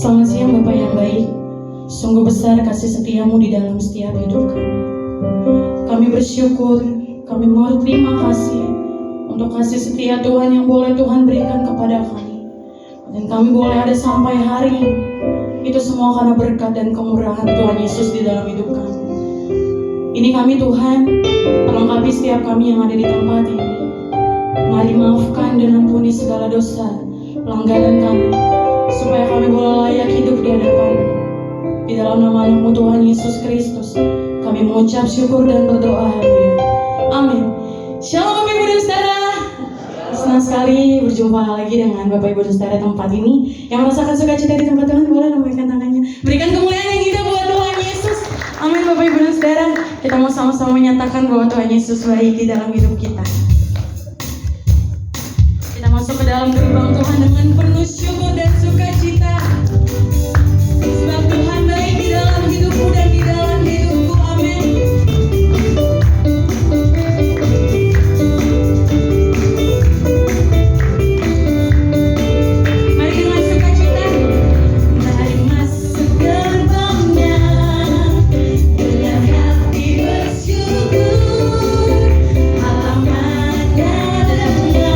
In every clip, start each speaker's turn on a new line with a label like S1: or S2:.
S1: Selamat siang Bapak yang baik. Sungguh besar kasih setiamu di dalam setiap hidup kami. Kami bersyukur, kami mau terima kasih untuk kasih setia Tuhan yang boleh Tuhan berikan kepada kami. Dan kami boleh ada sampai hari ini. Itu semua karena berkat dan kemurahan Tuhan Yesus di dalam hidup kami. Ini kami Tuhan, melengkapi setiap kami yang ada di tempat ini. Mari maafkan dan ampuni segala dosa, pelanggaran kami, supaya kami boleh layak hidup di hadapan-Mu. Di dalam nama Anakmu Tuhan Yesus Kristus, kami mengucap syukur dan berdoa. Haleluya. Amin. Shalom Bapak Ibu dan Saudara. Senang sekali berjumpa lagi dengan Bapak Ibu dan Saudara tempat ini. Yang merasakan sukacita di tempat Tuhan boleh lambaikan tangannya. Berikan kemuliaan yang indah buat Tuhan Yesus. Amin Bapak Ibu dan Saudara. Kita mau sama-sama menyatakan bahwa Tuhan Yesus baik di dalam hidup kita. Kita masuk ke dalam gerbang Tuhan dengan penuh syukur dan sukacita. Sebab Tuhan baik di dalam hidupmu dan di dalam hidupku. Amin. Mari dengan sukacita. Mari masuk gerbangnya dengan hati bersyukur. Halamannya dengan pujian.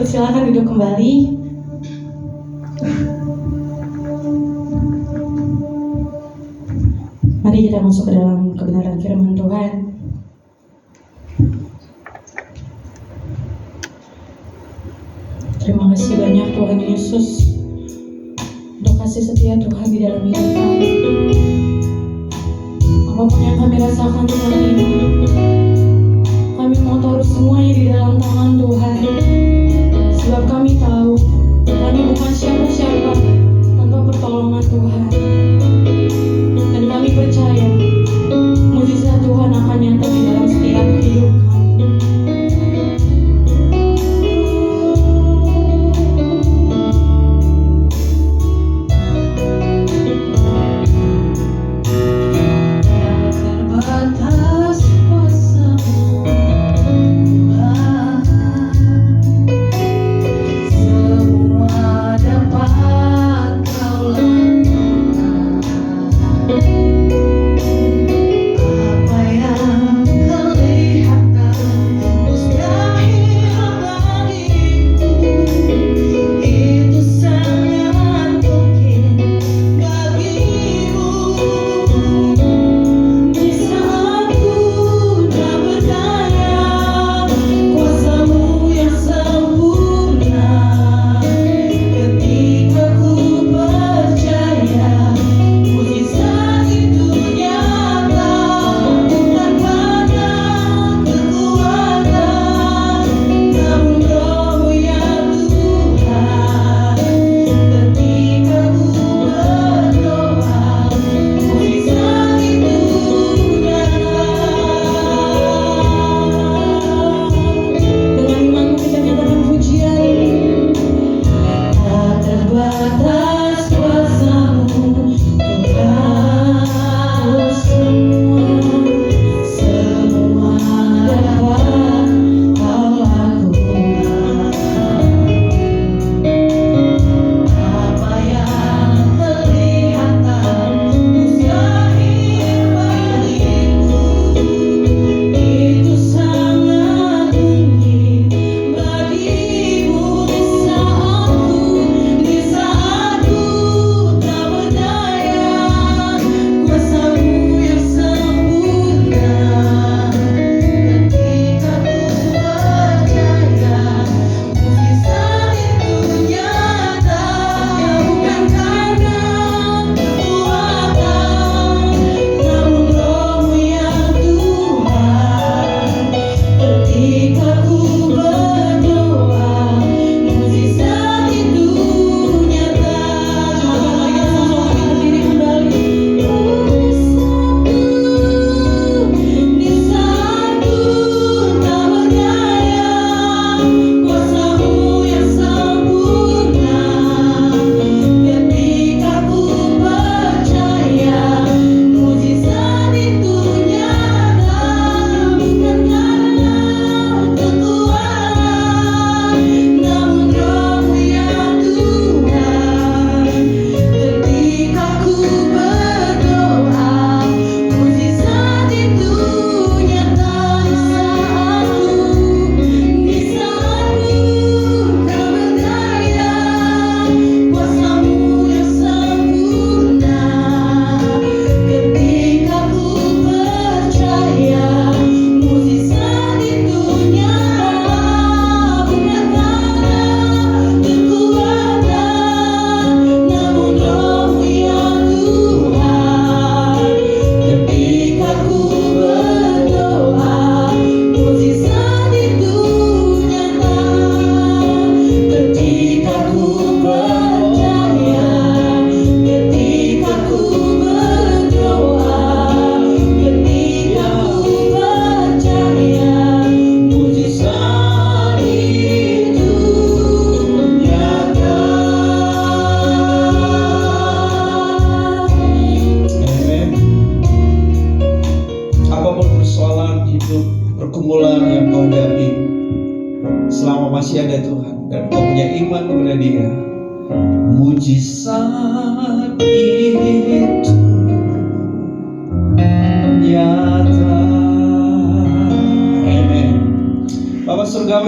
S1: Silakan duduk kembali. Mari kita masuk ke dalam kebenaran firman Tuhan. Terima kasih banyak Tuhan Yesus untuk kasih setia Tuhan di dalam hidup kami. Apapun yang kami rasakan Tuhan ini, kami mau taruh semuanya di dalam tangan Tuhan. Sebab kami tahu kami bukan siapa-siapa tanpa pertolongan Tuhan. Dan kami percaya mujizat Tuhan akan nyata di dalam setiap hidup kami.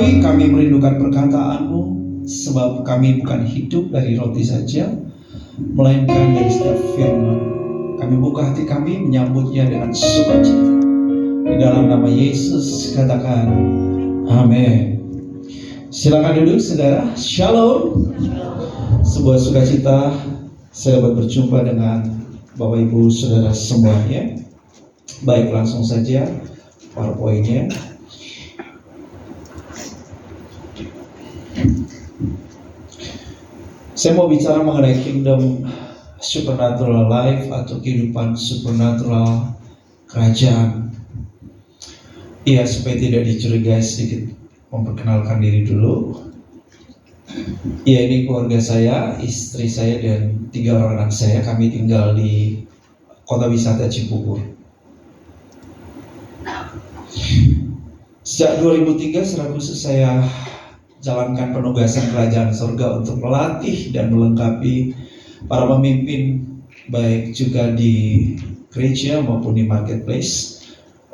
S2: kembali kami merindukan perkataan-Mu, sebab kami bukan hidup dari roti saja, melainkan dari setiap firman. Kami buka hati kami menyambutnya dengan sukacita. Di dalam nama Yesus katakan, amin. Silakan duduk saudara. Shalom. Sebuah sukacita saya dapat berjumpa dengan Bapak Ibu saudara semuanya. Baik, langsung saja PowerPoint-nya. Saya mau bicara mengenai kingdom supernatural life atau kehidupan supernatural kerajaan. Iya, supaya tidak dicurigai, sedikit memperkenalkan diri dulu. Ya, ini keluarga saya, istri saya dan 3 orang anak saya. Kami tinggal di kota wisata Cibubur. Sejak 2003 secara khusus saya jalankan penugasan kerajaan surga untuk melatih dan melengkapi para pemimpin, baik juga di gereja maupun di marketplace.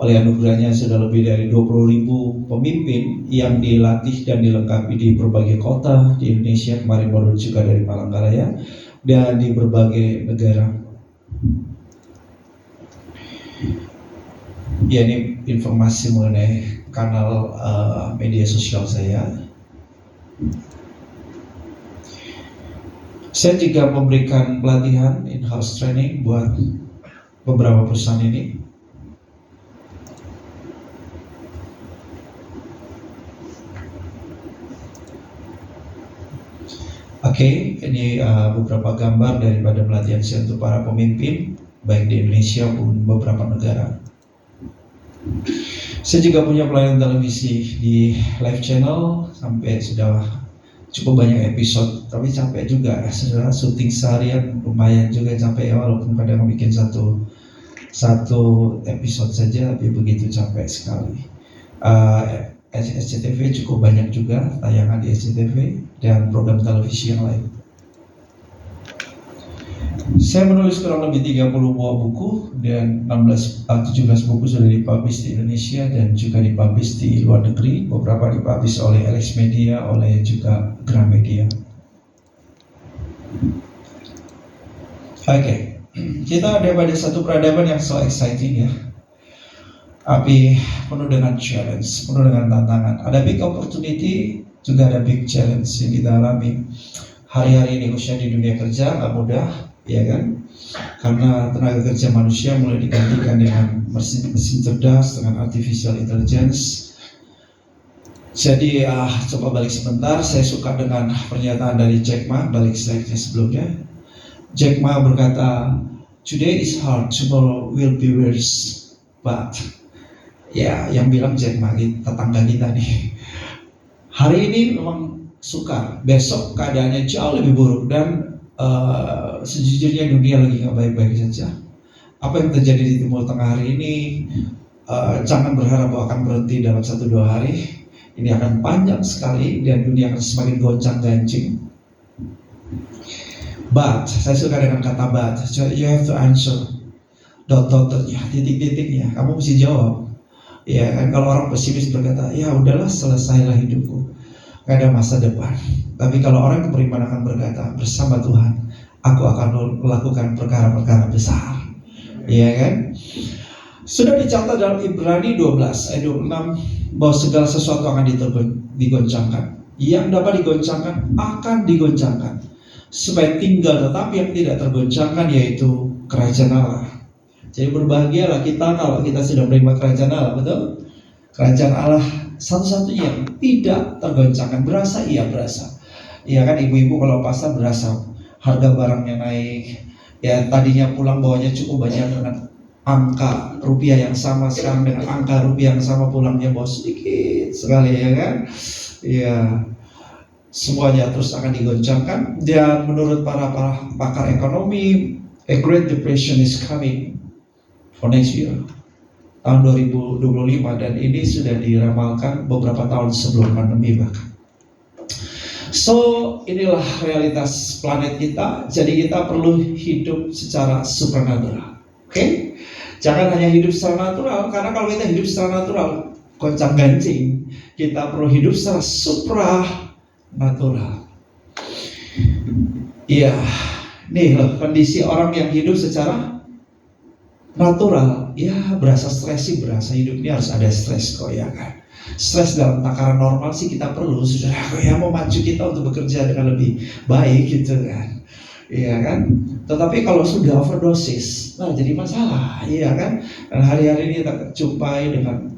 S2: Oleh anugerahnya sudah lebih dari 20.000 pemimpin yang dilatih dan dilengkapi di berbagai kota di Indonesia, kemarin baru juga dari Palangkaraya, dan di berbagai negara. Ya, ini informasi mengenai kanal media sosial saya. Saya juga memberikan pelatihan in-house training buat beberapa perusahaan ini. Oke, ini beberapa gambar daripada pelatihan saya untuk para pemimpin, baik di Indonesia maupun beberapa negara. Saya juga punya pelayanan televisi di live channel, sampai sudah cukup banyak episode, tapi capek juga ya, saudara. Syuting seharian lumayan juga capek ya, walaupun kadang bikin satu episode saja, tapi begitu capek sekali. SCTV cukup banyak juga tayangan di SCTV dan program televisi yang lain. Saya menulis kurang lebih 30 buah buku dan 17 buku sudah dipublish di Indonesia dan juga dipublish di luar negeri. Beberapa dipublish oleh LX Media, oleh juga Gramedia. Oke, kita ada pada satu peradaban yang so exciting ya. Tapi penuh dengan challenge, penuh dengan tantangan. Ada big opportunity, juga ada big challenge yang kita alami. Hari-hari ini usia di dunia kerja nggak mudah, ya kan? Karena tenaga kerja manusia mulai digantikan dengan mesin cerdas, dengan artificial intelligence. Jadi coba balik sebentar. Saya suka dengan pernyataan dari Jack Ma, balik slide-nya sebelumnya. Jack Ma berkata, "Today is hard, tomorrow will be worse." But ya, yang bilang Jack Ma, tetangga kita nih. Hari ini memang sukar, besok keadaannya jauh lebih buruk, dan sejujurnya dunia lagi nggak baik-baik saja. Apa yang terjadi di Timur Tengah hari ini, jangan berharap bahwa akan berhenti dalam 1-2 hari. Ini akan panjang sekali dan dunia akan semakin goncang-ganjing. But, saya suka dengan kata but. So you have to answer. Dot-dotnya, titik-titiknya, kamu mesti jawab. Ya kan, kalau orang pesimis berkata, ya udahlah, selesailah hidupku, gak ada masa depan. Tapi kalau orang yang beriman akan berkata, bersama Tuhan aku akan melakukan perkara-perkara besar. Ya kan? Sudah dicatat dalam Ibrani 12 ayat 26 bahwa segala sesuatu akan digoncangkan. Yang dapat digoncangkan akan digoncangkan, supaya tinggal tetap yang tidak tergoncangkan, yaitu kerajaan Allah. Jadi berbahagialah kita kalau kita sudah menerima kerajaan Allah, betul? Kerajaan Allah satu-satunya yang tidak tergoncangkan. Berasa? Iya berasa. Iya kan, ibu-ibu kalau pasar berasa harga barangnya naik. Ya, tadinya pulang bawanya cukup banyak dengan angka rupiah yang sama, sekarang dengan angka rupiah yang sama pulangnya bawa sedikit sekali, ya kan? Iya. Semuanya terus akan digoncangkan. Dan menurut para pakar ekonomi, a Great Depression is coming for next year, tahun 2025, dan ini sudah diramalkan beberapa tahun sebelum pandemi bahkan. So, inilah realitas planet kita. Jadi kita perlu hidup secara supernatural. Oke? Jangan hanya hidup secara natural, karena kalau kita hidup secara natural, goncang-gancing. Kita perlu hidup secara supranatural. Iya, nih loh kondisi orang yang hidup secara natural. Ya berasa stres sih, berasa hidupnya harus ada stres kok ya kan. Stres dalam takaran normal sih kita perlu, saudara, yang memacu kita untuk bekerja dengan lebih baik gitu kan. Iya kan. Tetapi kalau sudah overdosis, nah jadi masalah, iya kan. Dan hari-hari ini kita jumpai dengan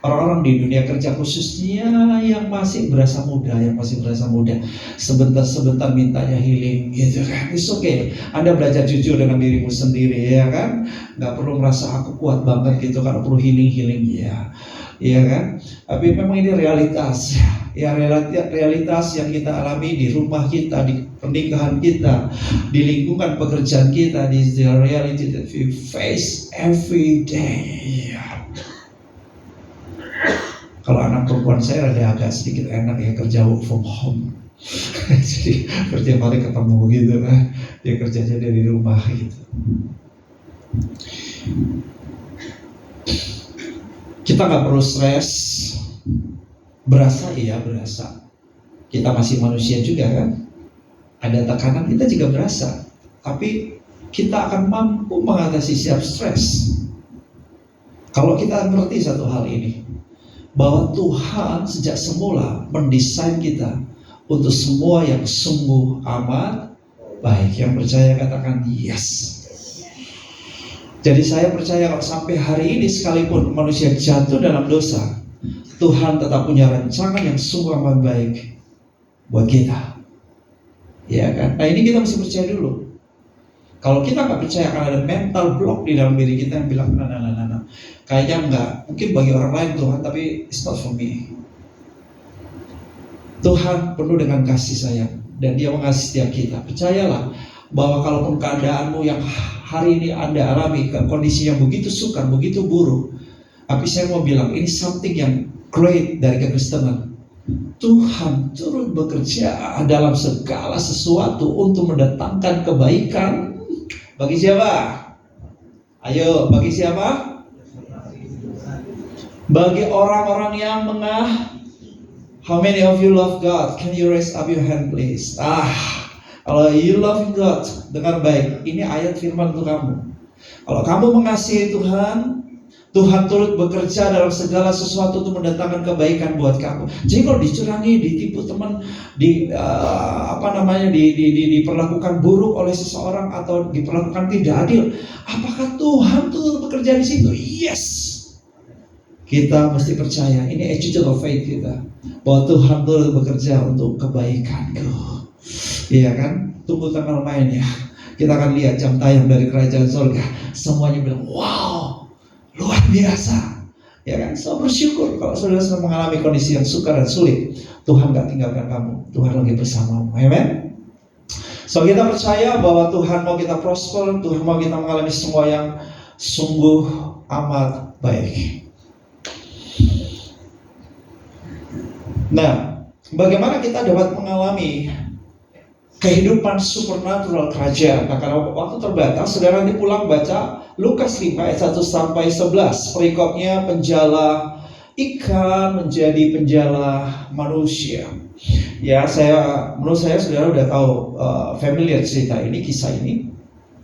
S2: orang-orang di dunia kerja khususnya yang masih berasa muda, sebentar-sebentar mintanya healing gitu kan. It's okay. Anda belajar jujur dengan dirimu sendiri ya kan. Gak perlu merasa aku kuat banget gitu kan, perlu healing ya. Iya kan? Tapi memang ini realitas. Ya realitas yang kita alami di rumah kita, di pernikahan kita, di lingkungan pekerjaan kita, di the reality that we face every day. Kalau anak perempuan saya ada agak sedikit enak ya, kerja work from home. Jadi kerja hari ketemu gitu kan. Dia kerjanya dari rumah gitu. Kita nggak perlu stres. Berasa, iya berasa. Kita masih manusia juga kan. Ada tekanan, kita juga berasa. Tapi kita akan mampu mengatasi setiap stres kalau kita mengerti satu hal ini, bahwa Tuhan sejak semula mendesain kita untuk semua yang sungguh amat baik. Yang percaya katakan yes. Jadi saya percaya kalau sampai hari ini sekalipun manusia jatuh dalam dosa, Tuhan tetap punya rancangan yang sungguh amat baik buat kita. Ya kan? Nah ini kita mesti percaya dulu. Kalau kita nggak percaya akan ada mental block di dalam diri kita yang bilang nah. Kayaknya enggak. Mungkin bagi orang lain Tuhan, tapi it's not for me. Tuhan penuh dengan kasih sayang dan Dia mengasihi setiap kita. Percayalah bahwa kalaupun keadaanmu yang hari ini Anda alami, kondisi yang begitu sukar, begitu buruk, tapi saya mau bilang ini something yang great dari kekristenan. Tuhan turut bekerja dalam segala sesuatu untuk mendatangkan kebaikan. Bagi siapa? Ayo, bagi siapa? Bagi orang-orang yang How many of you love God? Can you raise up your hand please? Kalau you love God, dengar baik. Ini ayat firman untuk kamu. Kalau kamu mengasihi Tuhan, Tuhan turut bekerja dalam segala sesuatu untuk mendatangkan kebaikan buat kamu. Jadi kalau dicurangi, ditipu teman, diperlakukan buruk oleh seseorang atau diperlakukan tidak adil, apakah Tuhan turut bekerja di situ? Yes. Kita mesti percaya, ini attitude of faith kita, bahwa Tuhan turut bekerja untuk kebaikanku. Iya kan? Tunggu tanggal main ya. Kita akan lihat jam tayang dari kerajaan surga. Semuanya bilang, wow, luar biasa. Ya kan? So bersyukur kalau saudara sedang mengalami kondisi yang sukar dan sulit. Tuhan gak tinggalkan kamu. Tuhan lagi bersamamu. Amen. So kita percaya bahwa Tuhan mau kita prosper. Tuhan mau kita mengalami semua yang sungguh amat baik. Nah, bagaimana kita dapat mengalami kehidupan supernatural kerajaan? Nah, karena waktu terbatas, saudara nanti pulang baca Lukas 5 ayat 1 sampai 11. Perikopnya penjala ikan menjadi penjala manusia. Ya, menurut saya saudara udah tahu familiar cerita ini, kisah ini.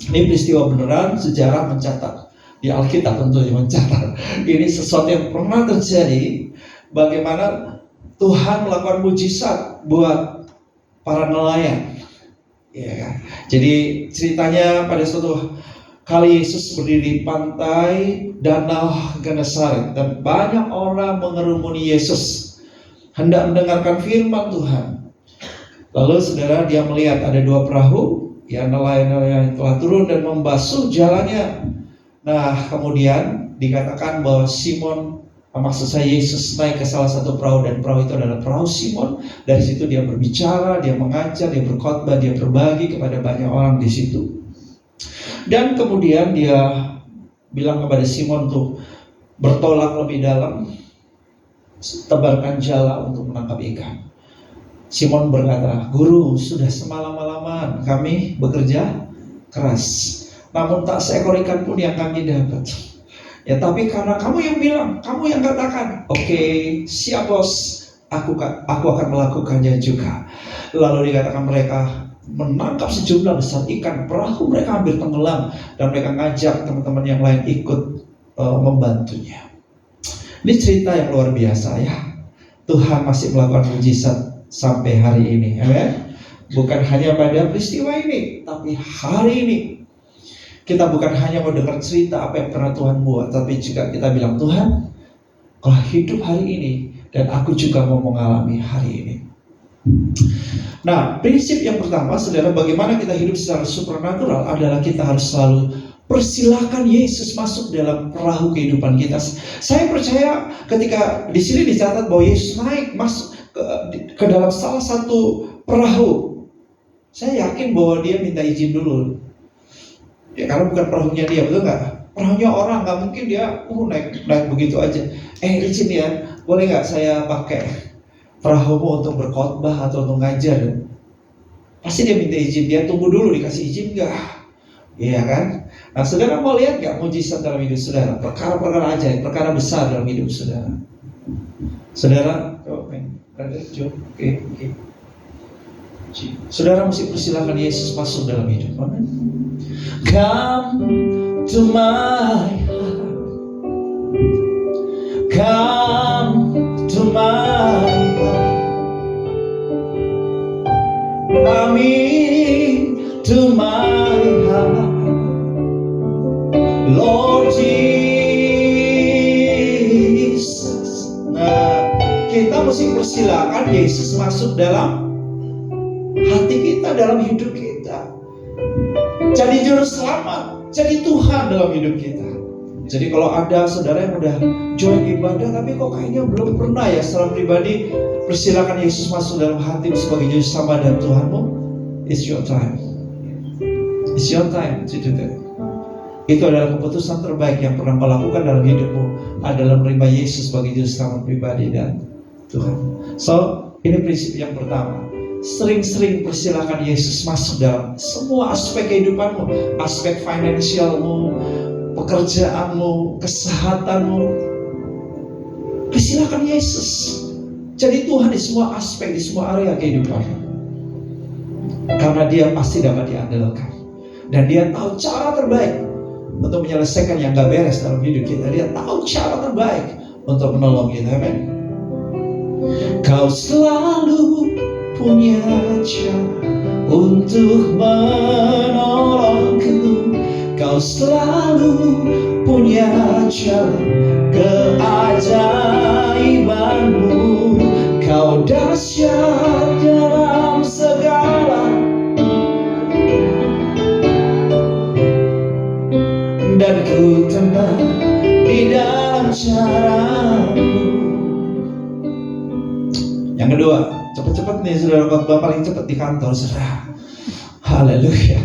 S2: Ini peristiwa beneran, sejarah mencatat. Di Alkitab tentunya mencatat. Ini sesuatu yang pernah terjadi. Bagaimana Tuhan melakukan mujizat buat para nelayan. Ya kan? Jadi ceritanya pada suatu kali Yesus berdiri di pantai Danau Genesaret dan banyak orang mengerumuni Yesus hendak mendengarkan firman Tuhan. Lalu saudara, dia melihat ada dua perahu, ya nelayan-nelayan telah turun dan membasuh jalannya. Nah kemudian dikatakan bahwa Simon, maksud saya Yesus naik ke salah satu perahu dan perahu itu adalah perahu Simon. Dari situ dia berbicara, dia mengajar, dia berkhotbah, dia berbagi kepada banyak orang di situ. Dan kemudian dia bilang kepada Simon untuk bertolak lebih dalam, tebarkan jala untuk menangkap ikan. Simon berkata, Guru, sudah semalam-malaman kami bekerja keras, namun tak seekor ikan pun yang kami dapat. Ya, tapi karena kamu yang bilang, kamu yang katakan, oke, siap bos, aku akan melakukannya juga. Lalu dikatakan mereka menangkap sejumlah besar ikan, perahu mereka hampir tenggelam, dan mereka ngajak teman-teman yang lain ikut membantunya. Ini cerita yang luar biasa ya. Tuhan masih melakukan mujizat sampai hari ini, amen. Bukan hanya pada peristiwa ini, tapi hari ini kita bukan hanya mau dengar cerita apa yang pernah Tuhan buat, tapi juga kita bilang, Tuhan, kalau hidup hari ini, dan aku juga mau mengalami hari ini. Nah, prinsip yang pertama, saudara, bagaimana kita hidup secara supernatural adalah kita harus selalu persilakan Yesus masuk dalam perahu kehidupan kita. Saya percaya ketika di sini dicatat bahwa Yesus naik masuk ke dalam salah satu perahu, saya yakin bahwa dia minta izin dulu. Ya, karena bukan perahunya dia, betul nggak? Perahunya orang, nggak mungkin dia naik begitu aja. Izin ya, boleh nggak saya pakai perahumu untuk berkhotbah atau untuk ngajar? Pasti dia minta izin, dia tunggu dulu dikasih izin nggak? Iya kan? Nah, saudara mau lihat nggak mujizat dalam hidup saudara? Perkara-perkara ajaib, perkara besar dalam hidup saudara. Saudara, oke. Saudara mesti persilakan Yesus masuk dalam hidup. Amen. Come to my heart. Come to my heart. Come into my heart, Lord Jesus. Nah, kita mesti persilakan Yesus masuk dalam hati kita, dalam hidup kita. Jadi juru selamat, jadi Tuhan dalam hidup kita. Jadi kalau ada saudara yang udah join ibadah tapi kok kayaknya belum pernah ya secara pribadi persilakan Yesus masuk dalam hatimu sebagai juru selamat dan Tuhanmu, it's your time. It's your time to do that. Itu adalah keputusan terbaik yang pernah kau lakukan dalam hidupmu, adalah menerima Yesus sebagai juru selamat pribadi dan Tuhan. So, ini prinsip yang pertama. Sering-sering persilakan Yesus masuk dalam semua aspek kehidupanmu, aspek finansialmu, pekerjaanmu, kesehatanmu. Persilakan Yesus jadi Tuhan di semua aspek, di semua area kehidupanmu. Karena dia pasti dapat diandalkan, dan dia tahu cara terbaik untuk menyelesaikan yang gak beres dalam hidup kita. Dia tahu cara terbaik untuk menolong kita. Amen. Kau selalu punya cara untuk menolongku. Kau selalu punya cara, keajaibanmu. Kau dahsyat dalam segala, dan ku tenang di dalam caramu. Yang kedua, cepat-cepat nih saudara, khotbah paling cepat di kantor saudara. Haleluya.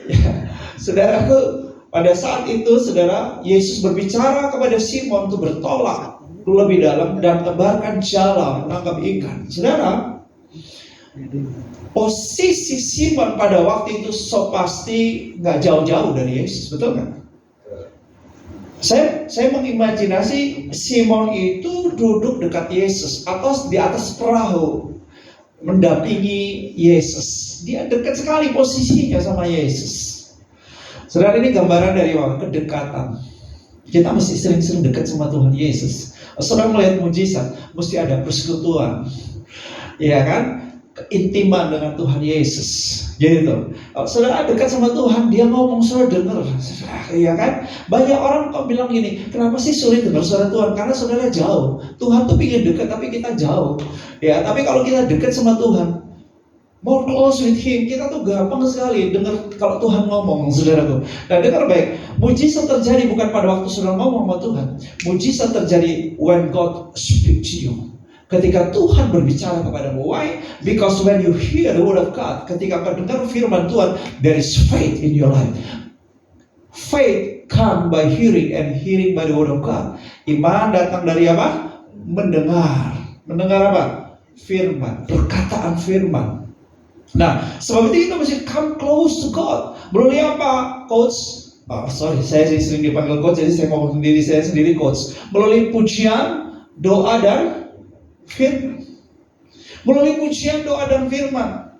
S2: Ya, saudaraku, pada saat itu saudara, Yesus berbicara kepada Simon untuk bertolak lebih dalam dan tebarkan jala menangkap ikan. Saudara, posisi Simon pada waktu itu so pasti nggak jauh-jauh dari Yesus, betul nggak? Saya mengimajinasi Simon itu duduk dekat Yesus atau di atas perahu mendampingi Yesus. Dia dekat sekali posisinya sama Yesus. Saudara, ini gambaran dari kedekatan. Kita mesti sering-sering dekat sama Tuhan Yesus. Saudara melihat mujizat, mesti ada persekutuan, ya kan? Keintiman dengan Tuhan Yesus, gitu. Kalau saudara dekat sama Tuhan, dia ngomong saudara dengar, ya kan? Banyak orang kok bilang gini, kenapa sih sulit dengar suara Tuhan? Karena saudara jauh. Tuhan tuh pingin dekat, tapi kita jauh. Ya, tapi kalau kita dekat sama Tuhan, more close with Him, kita tuh gampang sekali dengar kalau Tuhan ngomong, saudaraku. Nah, dengar baik, mujizat terjadi bukan pada waktu saudara ngomong sama Tuhan. Mujizat terjadi when God speak to you. Ketika Tuhan berbicara kepadamu. Why? Because when you hear the word of God, ketika kau dengar firman Tuhan, there is faith in your life. Faith come by hearing, and hearing by the word of God. Iman datang dari apa? Mendengar. Mendengar apa? Firman, perkataan firman. Nah, sebab itu kita mesti come close to God. Melalui apa, Coach? saya sering dipanggil coach, jadi saya ngomong sendiri, saya sendiri coach. Melalui pujian, doa dan firman. Melalui pujian, doa dan firman.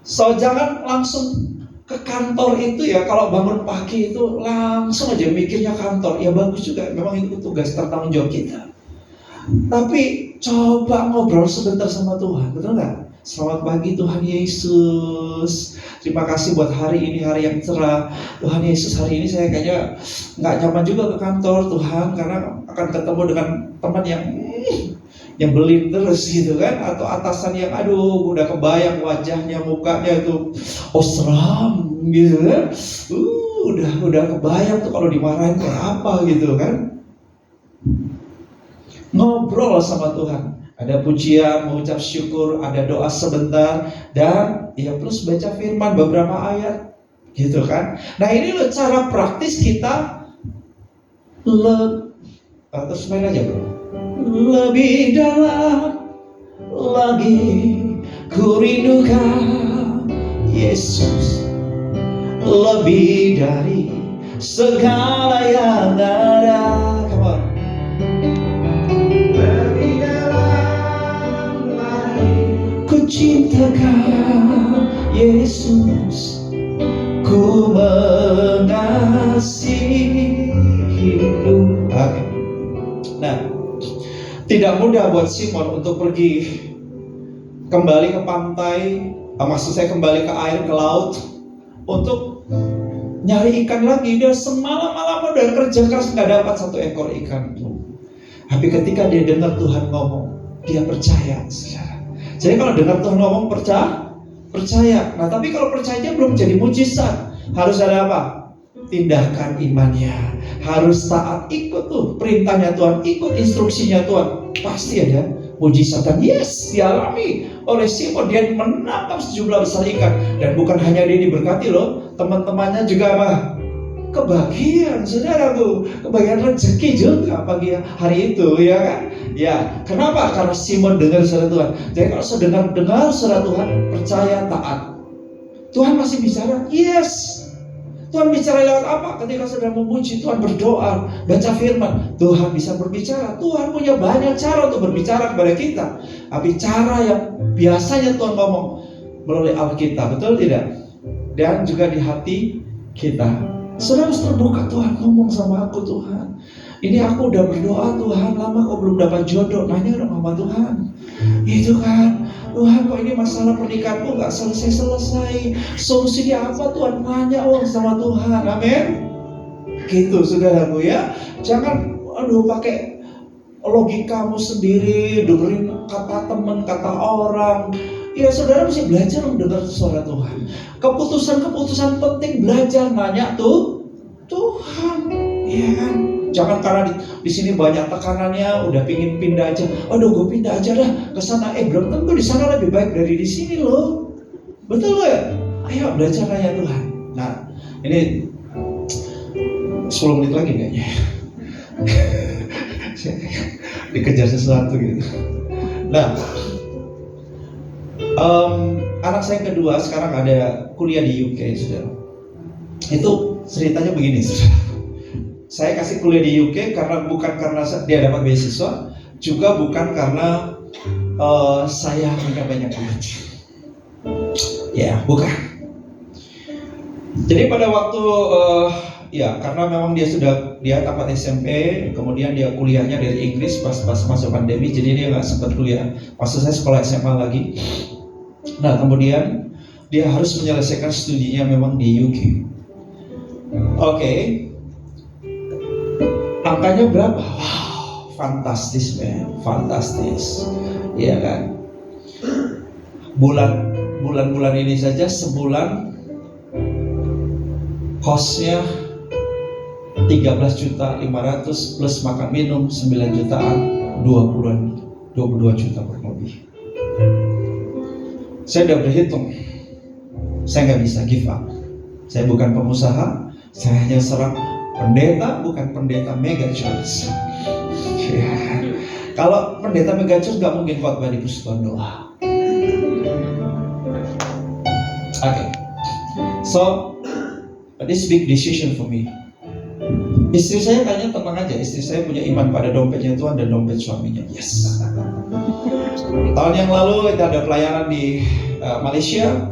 S2: So jangan langsung ke kantor itu ya, kalau bangun pagi itu langsung aja mikirnya kantor. Ya bagus juga, memang itu tugas tanggung jawab kita. Tapi coba ngobrol sebentar sama Tuhan, betul nggak? Selamat pagi Tuhan Yesus. Terima kasih buat hari ini, hari yang cerah. Tuhan Yesus, hari ini saya kayaknya nggak nyaman juga ke kantor Tuhan, karena akan ketemu dengan teman yang nyebelin terus gitu kan, atau atasan yang aduh udah kebayang wajahnya, mukanya itu seram gitu kan. Udah kebayang tuh kalau dimarahin kayak apa gitu kan. Ngobrol sama Tuhan. Ada pujian, mengucap syukur, ada doa sebentar, dan ya plus baca firman beberapa ayat gitu kan. Nah ini loh cara praktis kita terus main aja bro. Lebih dalam lagi ku rindukan Yesus, lebih dari segala yang ada. Come on. Cintakan Yesus, ku mengasihimu. Amin. Nah, tidak mudah buat Simon untuk pergi kembali ke pantai, maksud saya kembali ke air, ke laut, untuk nyari ikan lagi. Dia semalam-malam udah kerja keras nggak dapat satu ekor ikan. Tapi ketika dia dengar Tuhan ngomong, dia percaya, saudara. Jadi kalau dengar Tuhan ngomong percaya. Nah tapi kalau percaya belum jadi mujizat. Harus ada apa? Tindakan imannya. Harus taat, ikut tuh perintahnya Tuhan, ikut instruksinya Tuhan. Pasti ada mujizat. Dan yes, dialami oleh Simon. Dia menangkap sejumlah besar ikan. Dan bukan hanya dia diberkati loh, teman-temannya juga apa? Kebagian, saudaraku, kebagian rezeki juga pagi hari itu, ya kan? Ya, kenapa? Karena Simon dengar suara Tuhan. Jadi kalau saudara dengar suara Tuhan, percaya, taat. Tuhan masih bicara, yes. Tuhan bicara lewat apa? Ketika saudara memuji Tuhan, berdoa, baca firman, Tuhan bisa berbicara. Tuhan punya banyak cara untuk berbicara kepada kita. Tapi cara yang biasanya Tuhan ngomong melalui Alkitab, betul tidak? Dan juga di hati kita. Saudara harus terbuka, Tuhan ngomong sama aku Tuhan. Ini aku udah berdoa Tuhan, lama kok belum dapat jodoh. Nanya dong sama Tuhan. Itu kan, Tuhan kok ini masalah pernikahanku gak selesai-selesai. Solusinya apa Tuhan? Nanya sama Tuhan, amin. Gitu saudaraku ya. Jangan pakai logikamu sendiri, dengerin kata teman, kata orang. Ya saudara mesti belajar mendengar suara Tuhan. Keputusan-keputusan penting belajar nanya tuh Tuhan, ya kan? Jangan karena di sini banyak tekanannya, udah pingin pindah aja. Aduh, gue pindah aja dah ke sana. Belum tentu di sana lebih baik dari di sini loh. Betul gak? Ayo belajar nanya Tuhan. Nah, ini 10 menit lagi kayaknya. Dikejar sesuatu gitu. Nah. Anak saya yang kedua sekarang ada kuliah di UK, saudara. Itu ceritanya begini, saudara. Saya kasih kuliah di UK bukan karena dia dapat beasiswa, juga bukan karena saya punya banyak duit. Ya, bukan. Jadi pada waktu karena memang dia tamat SMP, kemudian dia kuliahnya dari Inggris pas masuk pandemi, jadi dia nggak sempat kuliah. Maksud saya sekolah SMA lagi. Nah kemudian dia harus menyelesaikan studinya memang di UK. Oke. Angkanya berapa? Wow, fantastis man, fantastis. Iya kan? Bulan ini saja sebulan kosnya 13.500.000 plus makan minum 9 jutaan, 22 juta per lebih. Saya udah berhitung, saya nggak bisa give up. Saya bukan pengusaha, saya hanya seorang pendeta, bukan pendeta mega church. Ya. Kalau pendeta mega church nggak mungkin khotbah di persekutuan doa. Oke. So this big decision for me. Istri saya tanya, tenang aja, istri saya punya iman pada dompetnya Tuhan dan dompet suaminya. Yes. Tahun yang lalu kita ada pelayanan di Malaysia.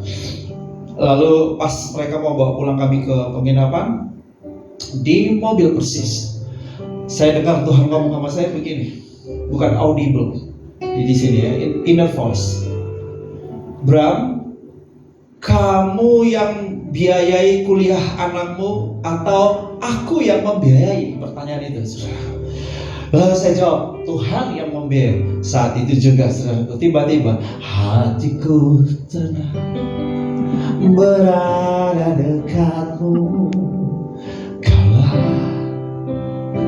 S2: Lalu pas mereka mau bawa pulang kami ke penginapan, di mobil persis saya dengar Tuhan ngomong sama saya begini, bukan audible di sini ya, inner voice. Bram, kamu yang biayai kuliah anakmu atau aku yang membiayai? Pertanyaan itu, saudara. Lalu saya jawab, Tuhan yang membiayai. Saat itu juga, saudara, tiba-tiba hatiku tenang berada dekatmu, kaulah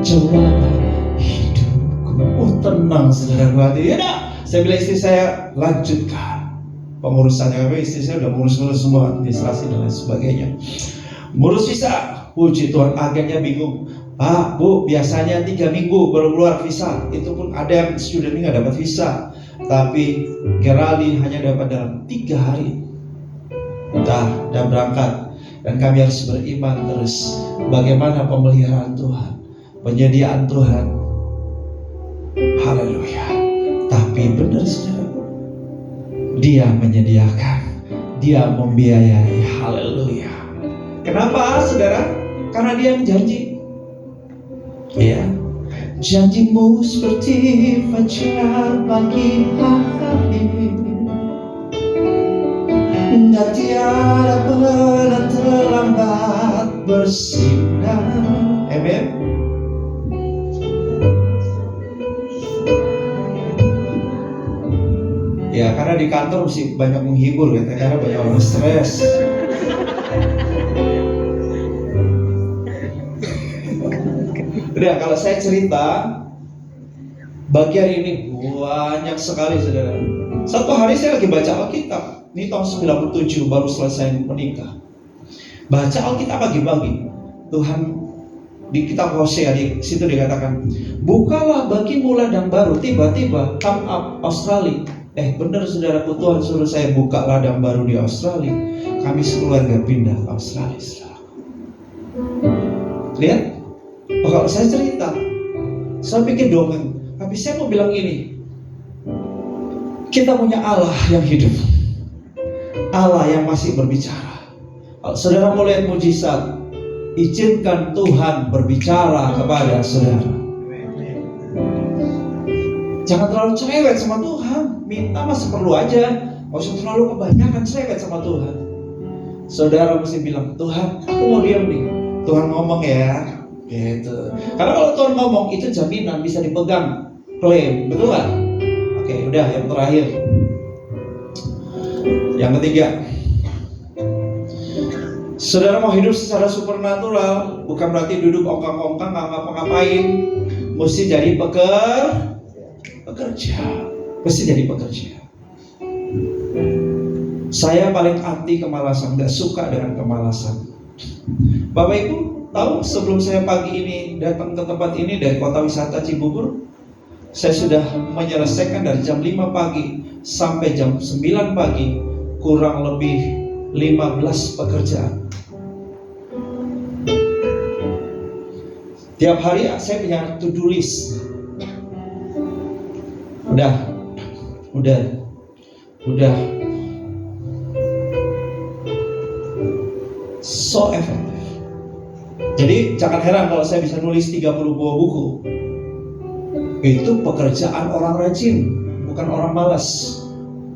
S2: jawaban hidupku. Tenang, saudara, hati. Ya, saya bilang istri saya, lanjutkan pengurusannya. Kami istri saya udah ngurus-ngurus semua administrasi dan lain sebagainya. Ngurus visa, puji Tuhan, agennya bingung. Pak, Bu, biasanya 3 minggu baru keluar visa. Itu pun ada yang student ini gak dapat visa. Tapi Geraldine hanya dapat dalam 3 hari. Udah berangkat. Dan kami harus beriman terus. Bagaimana pemeliharaan Tuhan, penyediaan Tuhan. Haleluya. Tapi benar, saudara, Dia menyediakan, Dia membiayai. Haleluya. Kenapa, saudara? Karena Dia yang janji. Ya, janjimu seperti fajar pagi hari, dan tiada pernah terlambat bersinar. Amen. Ya, karena di kantor mesti banyak menghibur ya, karena banyak orang stres. Udah, kalau saya cerita bagian ini banyak sekali, saudara. Satu hari saya lagi baca Alkitab. Ini tahun 97 baru selesai menikah. Baca Alkitab pagi-pagi. Tuhan di kitab Hosea di situ dikatakan, bukalah bagimu ladang baru. Tiba-tiba come up Australia. Benar, saudaraku, Tuhan suruh saya buka ladang baru di Australia. Kami sekeluarga pindah ke Australia, saudaraku. Lihat, kalau saya cerita, saya pikir dongeng. Tapi saya mau bilang ini, kita punya Allah yang hidup, Allah yang masih berbicara. Kalau saudara mau lihat mujizat, izinkan Tuhan berbicara kepada saudara. Jangan terlalu cerewet sama Tuhan. Minta mah seperlu aja. Gak usah terlalu kebanyakan cerewet sama Tuhan. Saudara mesti bilang, Tuhan, aku mau diam nih. Tuhan ngomong ya, gitu. Karena kalau Tuhan ngomong, itu jaminan bisa dipegang, klaim, betul gak? Oke, udah, yang terakhir. Yang ketiga, saudara mau hidup secara supernatural, bukan berarti duduk ongkang-ongkang gak ngapa-ngapain. Mesti jadi pekerja. Mesti jadi pekerja. Saya paling anti kemalasan, gak suka dengan kemalasan. Bapak Ibu tahu, sebelum saya pagi ini datang ke tempat ini dari kota wisata Cibubur, saya sudah menyelesaikan dari jam 5 pagi sampai jam 9 pagi kurang lebih 15 pekerjaan. Tiap hari saya punya to-do list. Udah. So efektif. Jadi jangan heran kalau saya bisa nulis 30 buah buku. Itu pekerjaan orang rajin, bukan orang malas.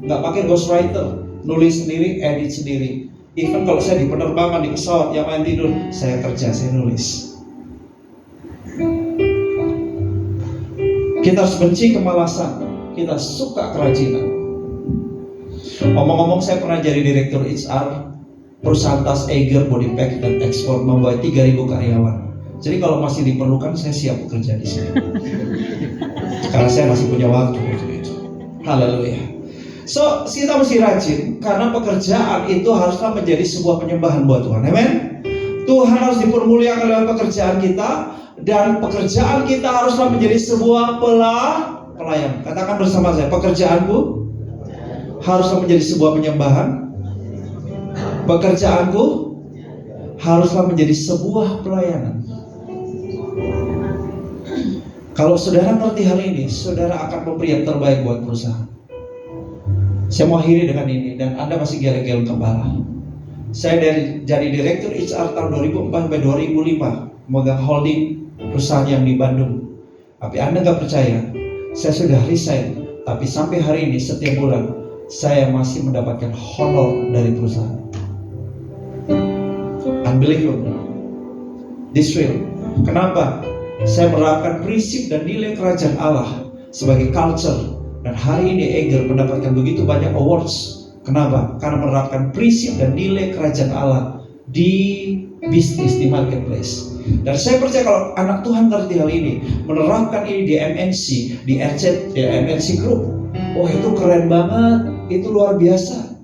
S2: Nggak pakai ghostwriter, nulis sendiri, edit sendiri. Even kalau saya di penerbangan, di pesawat, yang lain tidur, saya kerja, saya nulis. Kita harus benci kemalasan, kita suka kerajinan. Ngomong-ngomong, saya pernah jadi direktur HR perusahaan tas Eiger Body Pack dan Ekspor, membawa 3.000 karyawan. Jadi kalau masih diperlukan, saya siap bekerja di sini. Karena saya masih punya waktu untuk itu. Haleluya. So, kita mesti rajin, karena pekerjaan itu haruslah menjadi sebuah penyembahan buat Tuhan. Amen. Tuhan harus dipermuliakan dalam pekerjaan kita, dan pekerjaan kita haruslah menjadi sebuah pelayan. Katakan bersama saya, pekerjaanku haruslah menjadi sebuah penyembahan. Pekerjaanku haruslah menjadi sebuah pelayanan. Kalau saudara ngerti hal ini, saudara akan memberi yang terbaik buat perusahaan. Saya mau akhiri dengan ini, dan Anda masih gel-gel kepala. Saya jadi direktur HR tahun 2004 sampai 2005, memegang holding perusahaan yang di Bandung. Tapi Anda gak percaya, saya sudah resign, tapi sampai hari ini setiap bulan saya masih mendapatkan honor dari perusahaan. Unbelievable. This real. Kenapa? Saya menerapkan prinsip dan nilai kerajaan Allah sebagai culture, dan hari ini Eger mendapatkan begitu banyak awards. Kenapa? Karena menerapkan prinsip dan nilai kerajaan Allah di bisnis, di marketplace. Dan saya percaya kalau anak Tuhan ngerti hal ini, menerapkan ini di MNC, di RC, di MNC Group, oh itu keren banget, itu luar biasa.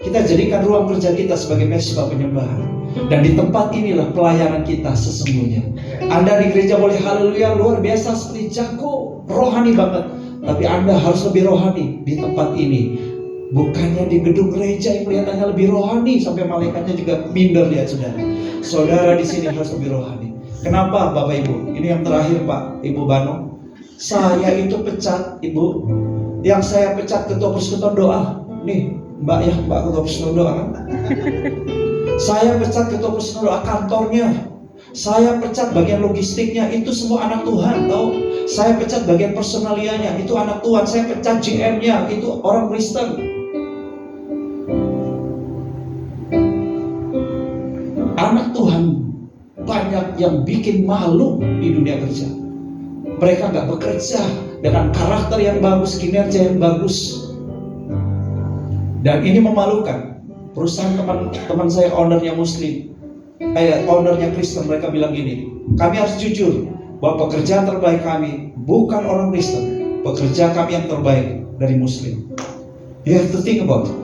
S2: Kita jadikan ruang kerja kita sebagai mesbah penyembahan. Dan di tempat inilah pelayanan kita sesungguhnya. Anda di gereja boleh haleluya luar biasa seperti jago, rohani banget. Tapi Anda harus lebih rohani di tempat ini. Bukannya di gedung gereja yang kelihatannya lebih rohani sampai malaikatnya juga minder lihat saudara. Saudara di sini harus lebih rohani. Kenapa Bapak Ibu? Ini yang terakhir Pak Ibu Bano. Saya itu pecat Ibu. Yang saya pecat ketua persekutuan doa. Nih Mbak ya, Mbak ketua persekutuan doa kan? Saya pecat ketua persekutuan doa kantornya. Saya pecat bagian logistiknya, itu semua anak Tuhan tahu. Saya pecat bagian personalianya, itu anak Tuhan. Saya pecat GM-nya, itu orang Kristen. Anak Tuhan banyak yang bikin malu di dunia kerja. Mereka gak bekerja dengan karakter yang bagus, kinerja yang bagus. Dan ini memalukan. Perusahaan teman saya, ownernya Muslim, ownernya Kristen, mereka bilang gini, kami harus jujur bahwa pekerjaan terbaik kami bukan orang Kristen, pekerja kami yang terbaik dari Muslim. You have to think about it.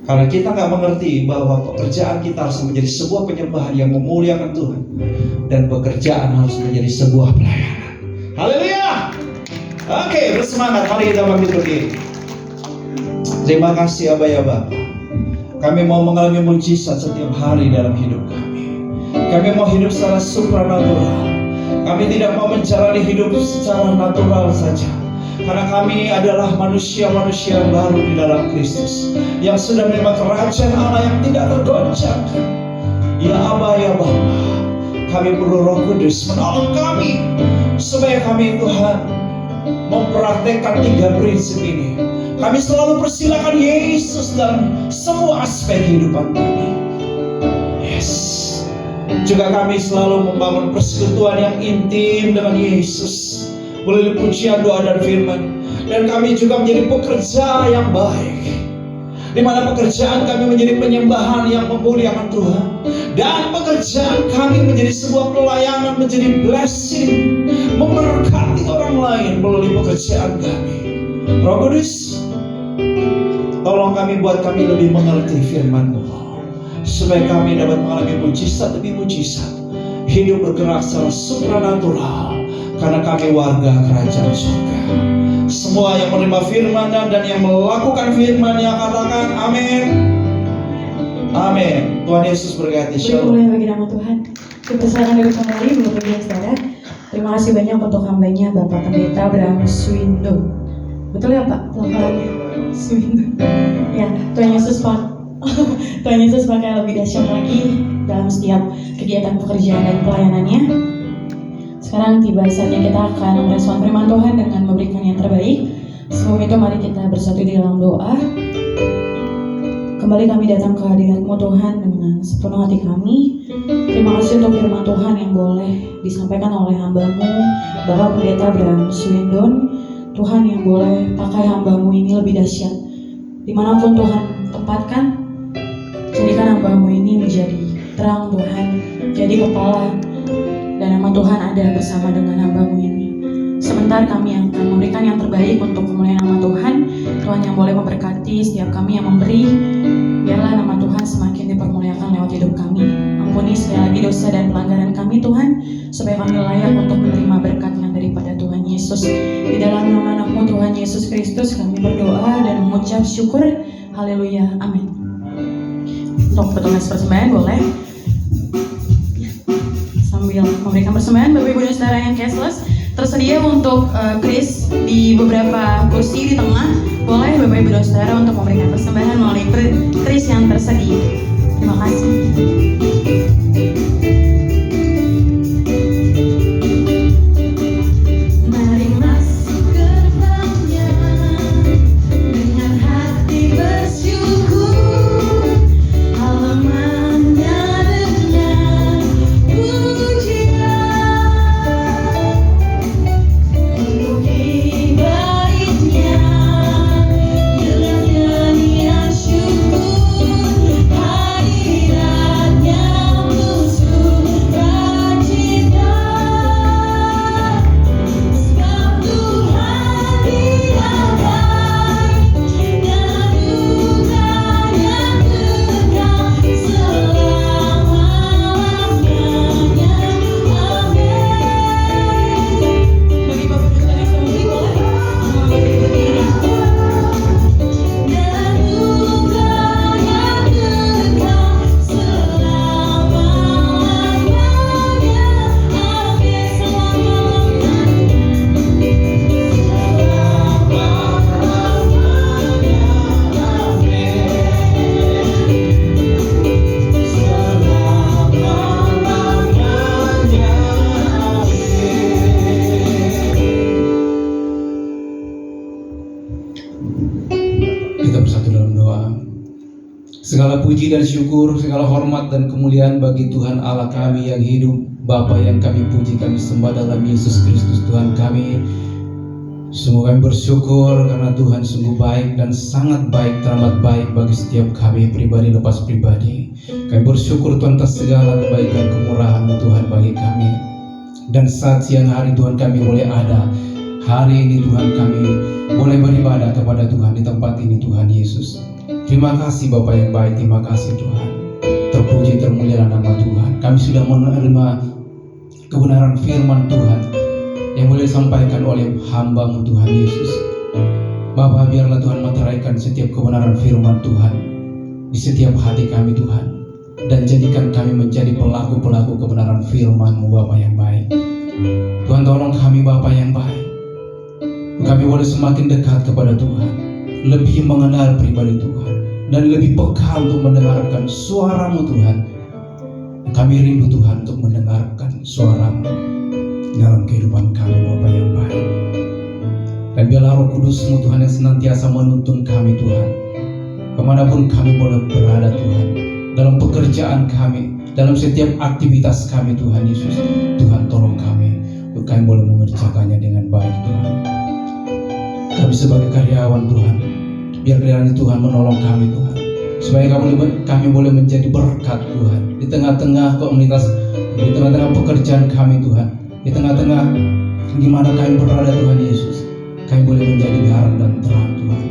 S2: Karena kita gak mengerti bahwa pekerjaan kita harus menjadi sebuah penyembahan yang memuliakan Tuhan, dan pekerjaan harus menjadi sebuah pelayanan. Haleluya. Oke, bersemangat, mari kita bangkit berdiri. Terima kasih Abah ya Bapak. Kami mau mengalami mujizat setiap hari dalam hidup kami. Kami mau hidup secara supranatural. Kami tidak mau menjalani hidup secara natural saja. Karena kami adalah manusia-manusia baru di dalam Kristus, yang sudah menerima kerajaan Allah yang tidak tergoncangkan. Ya Abah ya Bapa, kami perlu Roh Kudus menolong kami, supaya kami Tuhan mempraktekkan 3 prinsip ini. Kami selalu persilakan Yesus dalam semua aspek kehidupan kami. Yes. Juga kami selalu membangun persekutuan yang intim dengan Yesus melalui pujian, doa, dan firman. Dan kami juga menjadi pekerja yang baik, di mana pekerjaan kami menjadi penyembahan yang memuliakan Tuhan, dan pekerjaan kami menjadi sebuah pelayanan, menjadi blessing, memberkati orang lain melalui pekerjaan kami. Roh Kudus, tolong kami, buat kami lebih mengerti firman-Mu, supaya kami dapat mengalami mujizat demi mujizat, hidup bergerak secara supranatural, karena kami warga kerajaan surga. Semua yang menerima firman dan yang melakukan firman-Nya katakan amin. Amin. Tuhan Yesus berkati.
S1: Shalom. Bagi nama Tuhan. Kita silakan duduk kembali Bapak Ibu Saudara. Terima kasih banyak untuk hambanya Bapak Pendeta Abraham Swindo. Betul ya Pak pelafalannya? Swindo. Ya, Tuhan Yesus Pak. Tuhan Yesus pakai lebih dahsyat lagi dalam setiap kegiatan pekerjaan dan pelayanannya. Sekarang tiba saatnya kita akan merespon firman Tuhan dengan memberikan yang terbaik. Sebelum itu mari kita bersatu di dalam doa. Kembali kami datang ke hadirat-Mu Tuhan dengan sepenuh hati kami. Terima kasih untuk firman Tuhan yang boleh disampaikan oleh hamba-Mu Bapak Pendeta Abraham Swindon. Tuhan yang boleh pakai hamba-Mu ini lebih dahsyat. Dimanapun Tuhan tempatkan, jadikan hamba-Mu ini menjadi terang Tuhan, jadi kepala, dan nama Tuhan ada bersama dengan hamba-Mu ini. Sebentar kami akan memberikan yang terbaik untuk kemuliaan nama Tuhan. Tuhan yang boleh memberkati setiap kami yang memberi. Biarlah nama Tuhan semakin dipermuliakan lewat hidup kami. Ampuni sekali lagi dosa dan pelanggaran kami Tuhan, supaya kami layak untuk menerima berkat yang daripada Tuhan Yesus. Di dalam nama anak-Mu Tuhan Yesus Kristus kami berdoa dan mengucap syukur. Haleluya, amin. Untuk petugas persembahan boleh sambil memberikan persembahan. Bapak Ibu dan Saudara yang cashless, tersedia untuk kris di beberapa kursi di tengah. Boleh Bapak Ibu dan Saudara untuk memberikan persembahan melalui kris yang tersedia. Terima kasih.
S3: Segala puji dan syukur, segala hormat dan kemuliaan bagi Tuhan Allah kami yang hidup, Bapa yang kami puji, kami sembah dalam Yesus Kristus Tuhan kami. Sungguh kami bersyukur karena Tuhan sungguh baik dan sangat baik, teramat baik bagi setiap kami pribadi lepas pribadi. Kami bersyukur Tuhan atas segala kebaikan kemurahan-Mu Tuhan bagi kami. Dan saat siang hari Tuhan kami boleh ada. Hari ini Tuhan kami boleh beribadah kepada Tuhan di tempat ini Tuhan Yesus. Terima kasih Bapa yang baik, terima kasih Tuhan. Terpuji termulialah nama Tuhan. Kami sudah menerima kebenaran firman Tuhan yang boleh disampaikan oleh hamba-Mu Tuhan Yesus. Bapa, biarlah Tuhan meteraikan setiap kebenaran firman Tuhan di setiap hati kami Tuhan, dan jadikan kami menjadi pelaku-pelaku kebenaran firman-Mu Bapa yang baik. Tuhan, tolong kami Bapa yang baik. Kami boleh semakin dekat kepada Tuhan, lebih mengenal pribadi Tuhan, dan lebih peka untuk mendengarkan suara-Mu Tuhan. Kami rindu Tuhan untuk mendengarkan suara-Mu dalam kehidupan kami Bapa yang baik. Dan biarlah Roh Kudus-Mu Tuhan yang senantiasa menuntun kami Tuhan, kemanapun kami boleh berada Tuhan, dalam pekerjaan kami, dalam setiap aktivitas kami Tuhan Yesus. Tuhan tolong kami, untuk kami boleh mengerjakannya dengan baik Tuhan. Kami sebagai karyawan Tuhan, biar kiranya Tuhan menolong kami Tuhan, supaya kami boleh menjadi berkat Tuhan di tengah-tengah komunitas, di tengah-tengah pekerjaan kami Tuhan, di tengah-tengah di mana kami berada Tuhan Yesus. Kami boleh menjadi garam dan terang Tuhan.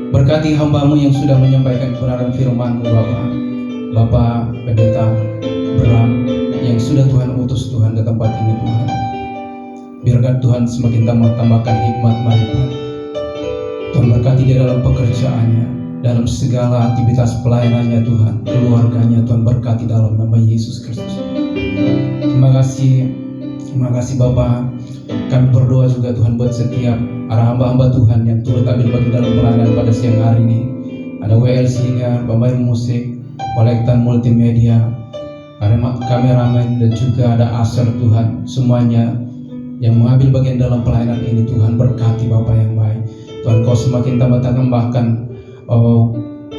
S3: Berkati hamba-Mu yang sudah menyampaikan kebenaran firman-Mu Bapa Pendeta Bram yang sudah Tuhan utus Tuhan ke tempat ini Tuhan. Biarkan Tuhan semakin tambahkan hikmat marifat. Tuhan berkati dia dalam pekerjaannya, dalam segala aktivitas pelayanannya Tuhan, keluarganya Tuhan berkati dalam nama Yesus Kristus. Terima kasih Bapa. Kami berdoa juga Tuhan buat setiap para hamba-hamba Tuhan yang turut ambil bagian dalam pelayanan pada siang hari ini. Ada WLC-nya, pemain musik, kolektan multimedia, ada kameramen, dan juga ada aser Tuhan. Semuanya yang mengambil bagian dalam pelayanan ini Tuhan berkati Bapa yang baik. Tuhan Kau semakin tambahkan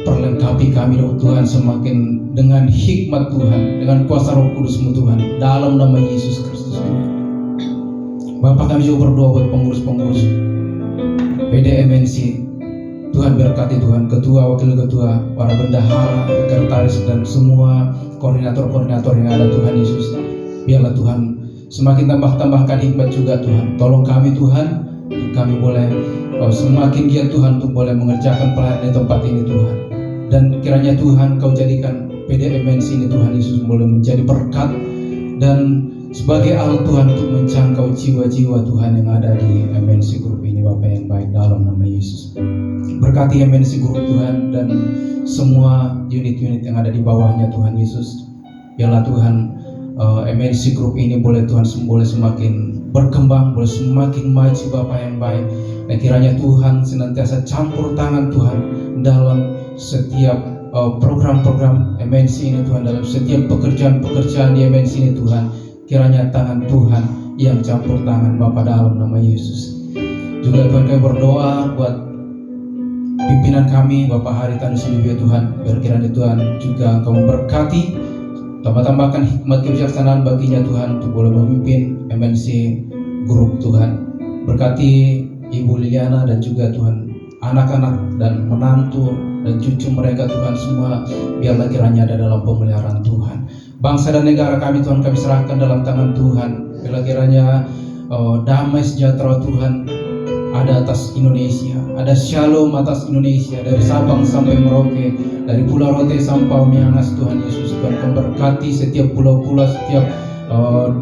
S3: perlengkapi kami Tuhan semakin dengan hikmat Tuhan, dengan kuasa Roh Kudus-Mu Tuhan, dalam nama Yesus Kristus Tuhan. Bapak, kami juga berdoa buat pengurus-pengurus PDMNC. Tuhan berkati Tuhan, ketua, wakil ketua, para bendahara, sekretaris, dan semua koordinator-koordinator yang ada Tuhan Yesus. Biarlah Tuhan semakin tambahkan hikmat juga Tuhan. Tolong kami Tuhan, kami boleh semakin giat Tuhan untuk boleh mengerjakan pelayanan di tempat ini Tuhan. Dan kiranya Tuhan Kau jadikan PDMNC ini Tuhan Yesus boleh menjadi berkat dan sebagai alat Tuhan untuk menjangkau jiwa-jiwa Tuhan yang ada di MNC Group ini Bapa yang baik, dalam nama Yesus. Berkati MNC Group Tuhan dan semua unit-unit yang ada di bawahnya Tuhan Yesus. Biarlah Tuhan MNC Group ini boleh Tuhan boleh semakin berkembang, boleh semakin maju Bapa yang baik. Dan kiranya Tuhan senantiasa campur tangan Tuhan dalam setiap program-program MNC ini Tuhan, dalam setiap pekerjaan-pekerjaan di MNC ini Tuhan. Kiranya tangan Tuhan yang campur tangan Bapa dalam nama Yesus. Juga Tuhan kami berdoa buat pimpinan kami Bapak Haritanu Sudibyo Tuhan, biar kiranya Tuhan juga Engkau memberkati, tambahkan hikmat kebijaksanaan baginya Tuhan untuk boleh memimpin MNC Group Tuhan. Berkati Ibu Liliana dan juga Tuhan anak-anak dan menantu dan cucu mereka Tuhan semua, biarlah kiranya ada dalam pemeliharaan Tuhan. Bangsa dan negara kami Tuhan kami serahkan dalam tangan Tuhan, biarlah kiranya damai sejahtera Tuhan ada atas Indonesia, ada shalom atas Indonesia, dari Sabang sampai Merauke, dari Pulau Rote sampai Miangas Tuhan Yesus. Tuhan Kau berkati setiap pulau-pulau, setiap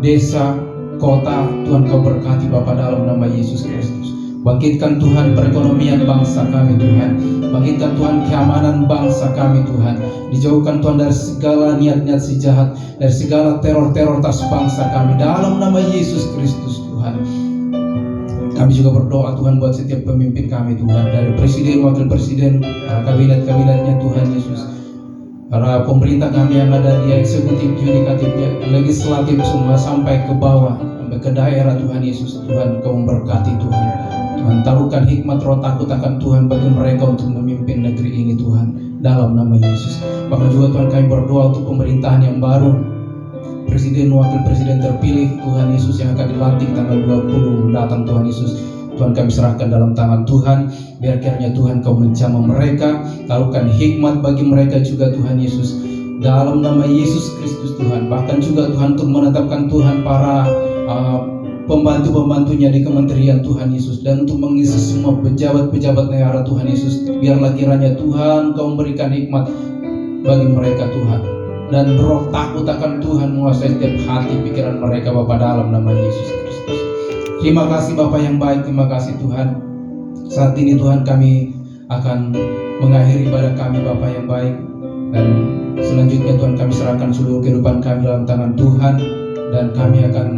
S3: desa, kota, Tuhan Kau berkati Bapa dalam nama Yesus Kristus. Bangkitkan Tuhan perekonomian bangsa kami Tuhan, bangkitkan Tuhan keamanan bangsa kami Tuhan, dijauhkan Tuhan dari segala niat-niat si jahat, dari segala teror-teror atas bangsa kami dalam nama Yesus Kristus Tuhan. Kami juga berdoa Tuhan buat setiap pemimpin kami Tuhan, dari presiden, wakil presiden, kabinet-kabinetnya Tuhan Yesus, para pemerintah kami yang ada di eksekutif, yudikatif, legislatif semua sampai ke bawah, sampai ke daerah Tuhan Yesus. Tuhan Kau memberkati Tuhan. Tuhan taruhkan hikmat roh takut akan Tuhan bagi mereka untuk memimpin negeri ini Tuhan dalam nama Yesus. Bahkan juga Tuhan kami berdoa untuk pemerintahan yang baru, presiden, wakil presiden terpilih Tuhan Yesus yang akan dilantik tanggal 20 mendatang Tuhan Yesus. Tuhan kami serahkan dalam tangan Tuhan, biar kiranya Tuhan Kau menjamah mereka, taruhkan hikmat bagi mereka juga Tuhan Yesus dalam nama Yesus Kristus Tuhan. Bahkan juga Tuhan untuk menetapkan Tuhan para pembantu-pembantunya di kementerian Tuhan Yesus, dan untuk mengisi semua pejabat-pejabat negara Tuhan Yesus. Biarlah kiranya Tuhan Kau memberikan hikmat bagi mereka Tuhan, dan roh takut akan Tuhan menguasai setiap hati pikiran mereka Bapa dalam nama Yesus Kristus. Terima kasih Bapa yang baik, terima kasih Tuhan. Saat ini Tuhan kami akan mengakhiri ibadah kami Bapa yang baik, dan selanjutnya Tuhan kami serahkan seluruh kehidupan kami dalam tangan Tuhan, dan kami akan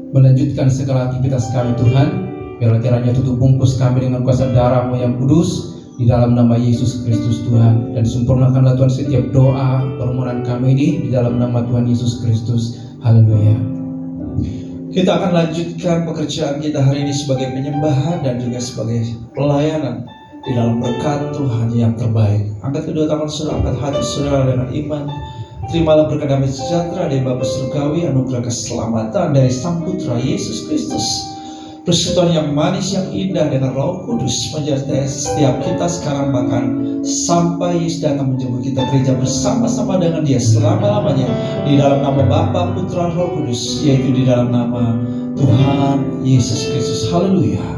S3: melanjutkan segala aktivitas kami Tuhan. Biarlah kiranya tutup bungkus kami dengan kuasa darah-Mu yang kudus di dalam nama Yesus Kristus Tuhan, dan sempurnakanlah Tuhan setiap doa permohonan kami ini di dalam nama Tuhan Yesus Kristus. Haleluya.
S2: Kita akan lanjutkan pekerjaan kita hari ini sebagai penyembahan dan juga sebagai pelayanan di dalam berkat Tuhan yang terbaik. Angkat kedua tangan saudara, angkat hati saudara dengan iman. Terimalah berkat damai sejahtera dari Bapa Surgawi, anugerah keselamatan dari Sang Putra Yesus Kristus, persekutuan yang manis yang indah dengan Roh Kudus menyertai setiap kita sekarang, bahkan sampai Yesus datang menjemput kita gereja bersama-sama dengan Dia selama-lamanya, di dalam nama Bapa, Putra, Roh Kudus, yaitu di dalam nama Tuhan Yesus Kristus. Haleluya.